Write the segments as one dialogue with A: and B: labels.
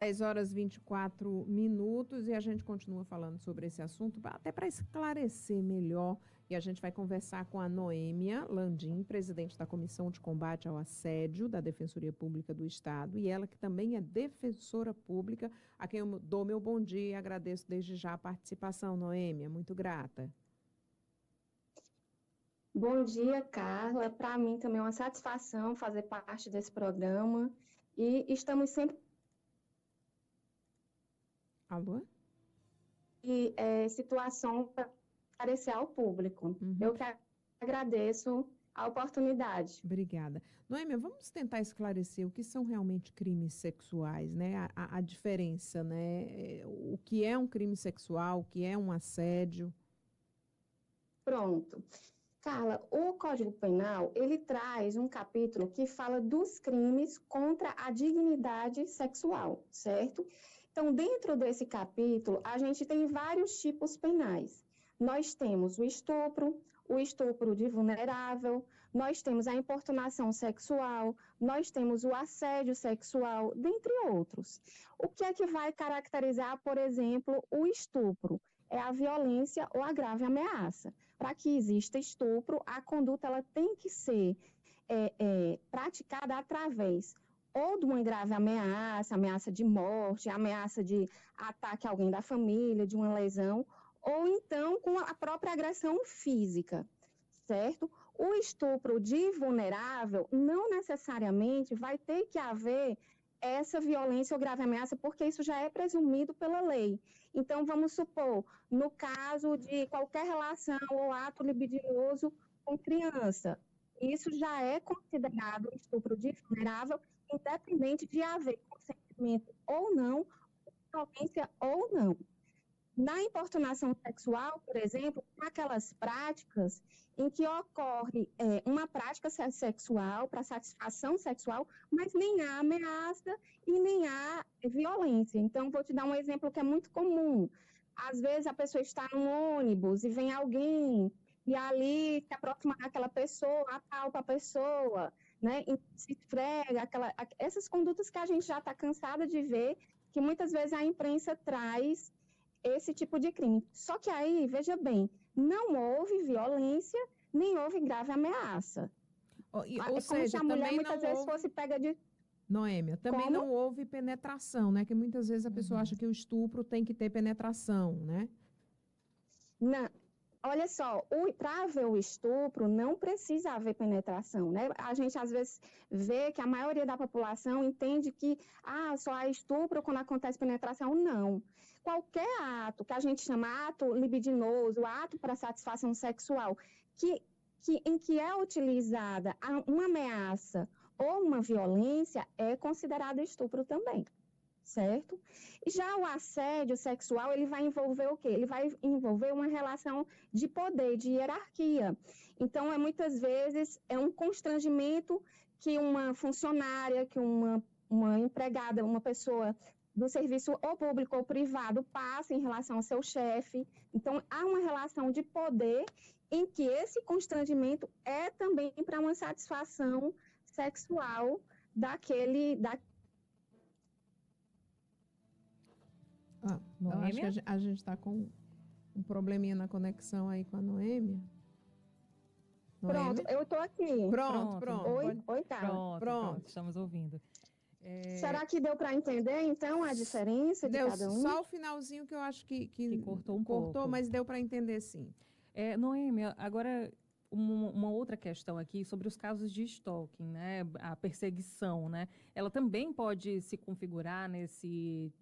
A: 10h24 e a gente continua falando sobre esse assunto, até para esclarecer melhor. E a gente vai conversar com a Noêmia Landim, presidente da Comissão de Combate ao Assédio da Defensoria Pública do Estado, e ela que também é defensora pública, a quem eu dou meu bom dia e agradeço desde já a participação, Noêmia, muito grata.
B: Bom dia, Carla. Para mim também é uma satisfação fazer parte desse programa e estamos sempre
A: Alô?
B: Situação para esclarecer ao público. Eu que agradeço a oportunidade.
A: Obrigada. Noêmia, vamos tentar esclarecer o que são realmente crimes sexuais, né? A diferença, né? O que é um crime sexual, o que é um assédio.
B: Pronto. Carla, o Código Penal, ele traz um capítulo que fala dos crimes contra a dignidade sexual, certo? Então, dentro desse capítulo, a gente tem vários tipos penais. Nós temos o estupro de vulnerável, nós temos a importunação sexual, nós temos o assédio sexual, dentre outros. O que é que vai caracterizar, por exemplo, o estupro? É a violência ou a grave ameaça. Para que exista estupro, a conduta ela tem que ser praticada através ou de uma grave ameaça, ameaça de morte, ameaça de ataque a alguém da família, de uma lesão, ou então com a própria agressão física, certo? O estupro de vulnerável não necessariamente vai ter que haver essa violência ou grave ameaça, porque isso já é presumido pela lei. Então, vamos supor, no caso de qualquer relação ou ato libidinoso com criança, isso já é considerado estupro de vulnerável, independente de haver consentimento ou não, violência ou não. Na importunação sexual, por exemplo, aquelas práticas em que ocorre uma prática sexual para satisfação sexual, mas nem há ameaça e nem há violência. Então, vou te dar um exemplo que é muito comum. Às vezes a pessoa está num ônibus e vem alguém e ali se aproxima daquela pessoa, apalpa a pessoa, né, e se esfrega, essas condutas que a gente já está cansada de ver, que muitas vezes a imprensa traz esse tipo de crime. Só que aí, veja bem, não houve violência, nem houve grave ameaça.
A: Ou seja,
B: se a mulher muitas vezes fosse pega de...
A: Noêmia, também não houve penetração, né? Que muitas vezes a pessoa acha que o estupro tem que ter penetração, né?
B: Não. Olha só, para haver o estupro, não precisa haver penetração, né? A gente, às vezes, vê que a maioria da população entende que só há estupro quando acontece penetração. Não. Qualquer ato que a gente chama ato libidinoso, ato para satisfação sexual, em que é utilizada uma ameaça ou uma violência, é considerado estupro também. Certo? E já o assédio sexual, ele vai envolver o quê? Ele vai envolver uma relação de poder, de hierarquia. Então, muitas vezes, é um constrangimento que uma funcionária, que uma empregada, uma pessoa do serviço ou público ou privado passa em relação ao seu chefe. Então, há uma relação de poder em que esse constrangimento é também para uma satisfação sexual daquele
A: eu acho que a gente está com um probleminha na conexão aí com a Noêmia.
B: Pronto, eu estou aqui.
A: Pronto.
B: Oi, Carla.
C: Pronto, estamos ouvindo.
B: Será que deu para entender, então, a diferença de cada um?
A: Só o finalzinho que eu acho que
C: cortou um pouco.
A: Cortou, mas deu para entender, sim.
C: Noêmia, agora... Uma outra questão aqui sobre os casos de stalking, né? A perseguição, né? Ela também pode se configurar nesse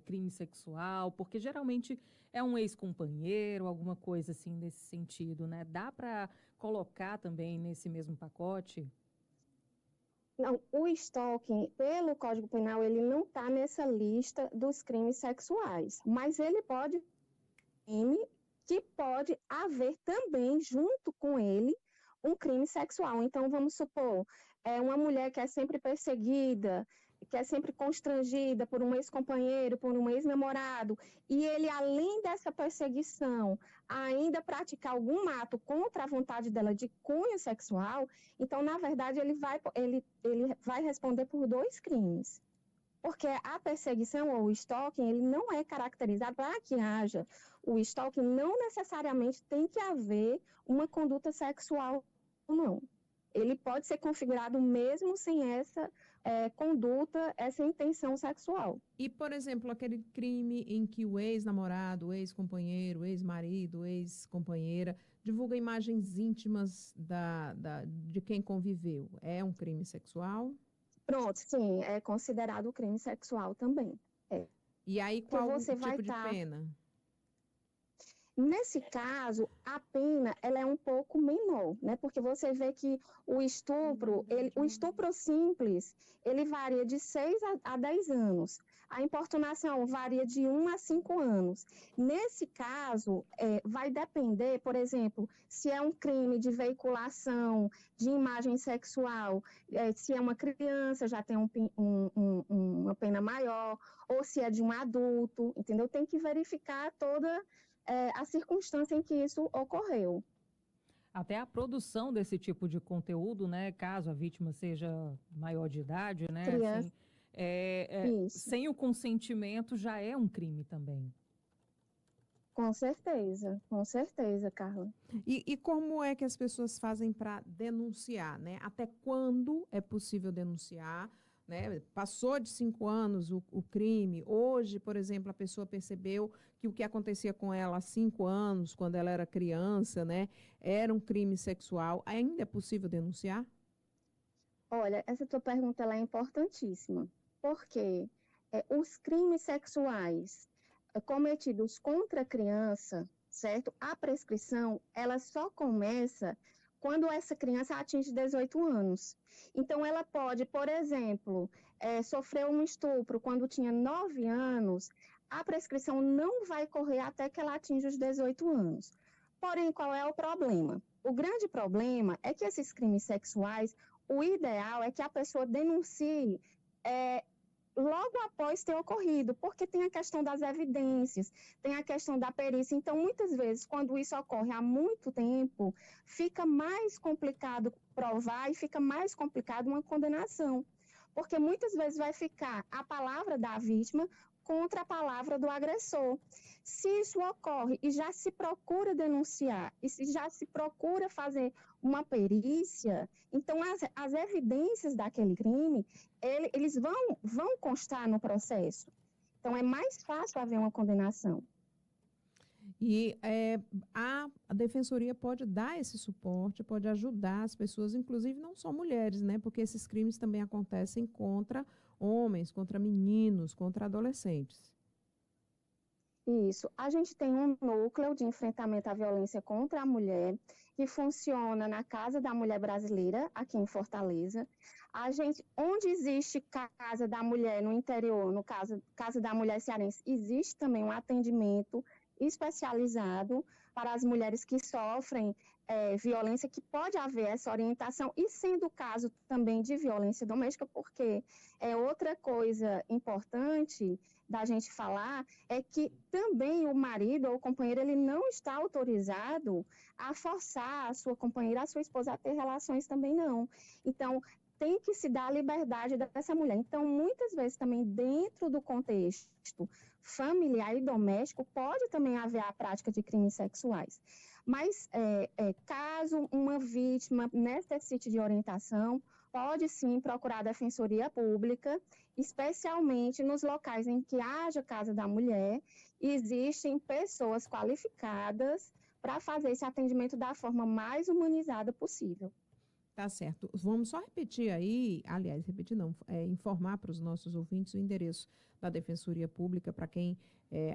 C: crime sexual, porque geralmente é um ex-companheiro, alguma coisa assim nesse sentido, né? Dá para colocar também nesse mesmo pacote?
B: Não, o stalking, pelo Código Penal, ele não está nessa lista dos crimes sexuais, mas ele pode que pode haver também, junto com ele, um crime sexual. Então, vamos supor, uma mulher que é sempre perseguida, que é sempre constrangida por um ex-companheiro, por um ex-namorado, e ele, além dessa perseguição, ainda praticar algum ato contra a vontade dela de cunho sexual, então, na verdade, ele vai responder por 2 crimes. Porque a perseguição ou o stalking, ele não é caracterizado para que haja o stalking, não necessariamente tem que haver uma conduta sexual, não. Ele pode ser configurado mesmo sem essa conduta, essa intenção sexual.
A: E, por exemplo, aquele crime em que o ex-namorado, o ex-companheiro, o ex-marido, o ex-companheira divulga imagens íntimas de quem conviveu, é um crime sexual?
B: Pronto, sim, é considerado crime sexual também.
A: E aí, qual o tipo de pena?
B: Nesse caso, a pena ela é um pouco menor, né? Porque você vê que o estupro simples, ele varia de 6 a 10 anos. A importunação varia de 1 a 5 anos. Nesse caso, vai depender, por exemplo, se é um crime de veiculação de imagem sexual, se é uma criança, já tem uma pena maior, ou se é de um adulto, entendeu? Tem que verificar toda a circunstância em que isso ocorreu.
C: Até a produção desse tipo de conteúdo, né, caso a vítima seja maior de idade, né,
B: Criança.
C: assim, sem o consentimento já é um crime também.
B: Com certeza, Carla.
A: E como é que as pessoas fazem para denunciar, né? Até quando é possível denunciar? Né? Passou de 5 anos o crime, hoje, por exemplo, a pessoa percebeu que o que acontecia com ela há 5 anos, quando ela era criança, né, era um crime sexual, ainda é possível denunciar?
B: Olha, essa tua pergunta ela é importantíssima, porque os crimes sexuais cometidos contra a criança, certo? A prescrição, ela só começa quando essa criança atinge 18 anos. Então, ela pode, por exemplo, sofrer um estupro quando tinha 9 anos, a prescrição não vai correr até que ela atinja os 18 anos. Porém, qual é o problema? O grande problema é que esses crimes sexuais, o ideal é que a pessoa denuncie logo após ter ocorrido, porque tem a questão das evidências, tem a questão da perícia. Então, muitas vezes, quando isso ocorre há muito tempo, fica mais complicado provar e fica mais complicado uma condenação, porque muitas vezes vai ficar a palavra da vítima contra a palavra do agressor. Se isso ocorre e já se procura denunciar, e se já se procura fazer uma perícia, então as evidências daquele crime, eles vão constar no processo. Então, é mais fácil haver uma condenação.
A: E a Defensoria pode dar esse suporte, pode ajudar as pessoas, inclusive não só mulheres, né? Porque esses crimes também acontecem contra homens, contra meninos, contra adolescentes.
B: Isso. A gente tem um núcleo de enfrentamento à violência contra a mulher que funciona na Casa da Mulher Brasileira, aqui em Fortaleza. Onde existe Casa da Mulher no interior, no caso, Casa da Mulher Cearense, existe também um atendimento especializado para as mulheres que sofrem violência, que pode haver essa orientação, e sendo o caso também de violência doméstica, porque outra coisa importante da gente falar é que também o marido ou o companheiro, ele não está autorizado a forçar a sua companheira, a sua esposa a ter relações também não. Então, tem que se dar a liberdade dessa mulher. Então, muitas vezes também dentro do contexto familiar e doméstico, pode também haver a prática de crimes sexuais. Mas, caso uma vítima necessite de orientação, pode sim procurar a Defensoria Pública, especialmente nos locais em que haja Casa da Mulher, existem pessoas qualificadas para fazer esse atendimento da forma mais humanizada possível.
A: Tá certo. Vamos só repetir aí, aliás, repetir não, informar para os nossos ouvintes o endereço da Defensoria Pública, para quem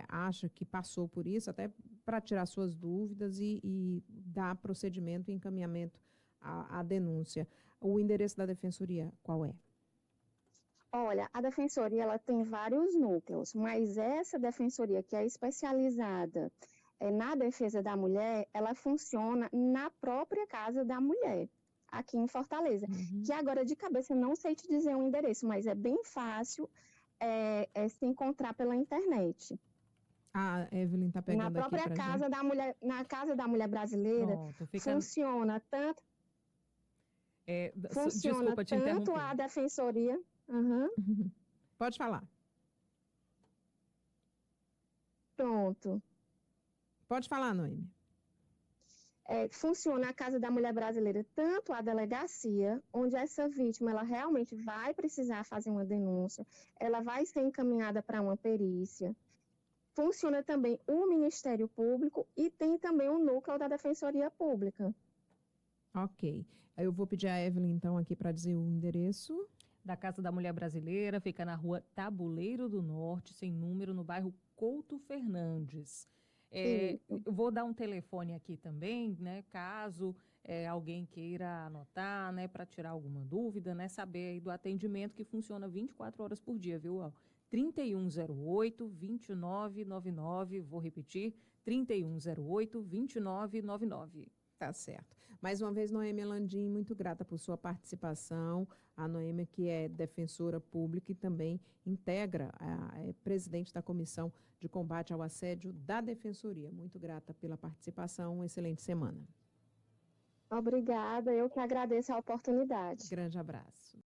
A: acha que passou por isso, até para tirar suas dúvidas e dar procedimento e encaminhamento à denúncia. O endereço da Defensoria, qual é?
B: Olha, a Defensoria ela tem vários núcleos, mas essa Defensoria que é especializada na defesa da mulher, ela funciona na própria Casa da Mulher, aqui em Fortaleza, que agora de cabeça não sei te dizer o endereço, mas é bem fácil se encontrar pela internet.
A: A Evelyn está pegando aqui pra
B: Casa da Mulher, na Casa da Mulher Brasileira, funciona tanto...
C: Funciona
B: tanto a Defensoria...
A: Pode falar.
B: Pronto.
A: Pode falar, Noêmia.
B: Funciona a Casa da Mulher Brasileira, tanto a delegacia, onde essa vítima ela realmente vai precisar fazer uma denúncia, ela vai ser encaminhada para uma perícia. Funciona também o Ministério Público e tem também o núcleo da Defensoria Pública.
A: Ok. Aí eu vou pedir a Evelyn, então, aqui para dizer o endereço.
C: Da Casa da Mulher Brasileira, fica na rua Tabuleiro do Norte, sem número, no bairro Couto Fernandes. Eu vou dar um telefone aqui também, né, caso alguém queira anotar, né, para tirar alguma dúvida, né, saber aí do atendimento que funciona 24 horas por dia, viu? 3108-2999, vou repetir, 3108-2999.
A: Tá certo. Mais uma vez, Noêmia Landim, muito grata por sua participação. A Noêmia, que é defensora pública e também integra, é presidente da Comissão de Combate ao Assédio da Defensoria. Muito grata pela participação. Uma excelente semana.
B: Obrigada, eu que agradeço a oportunidade.
A: Grande abraço.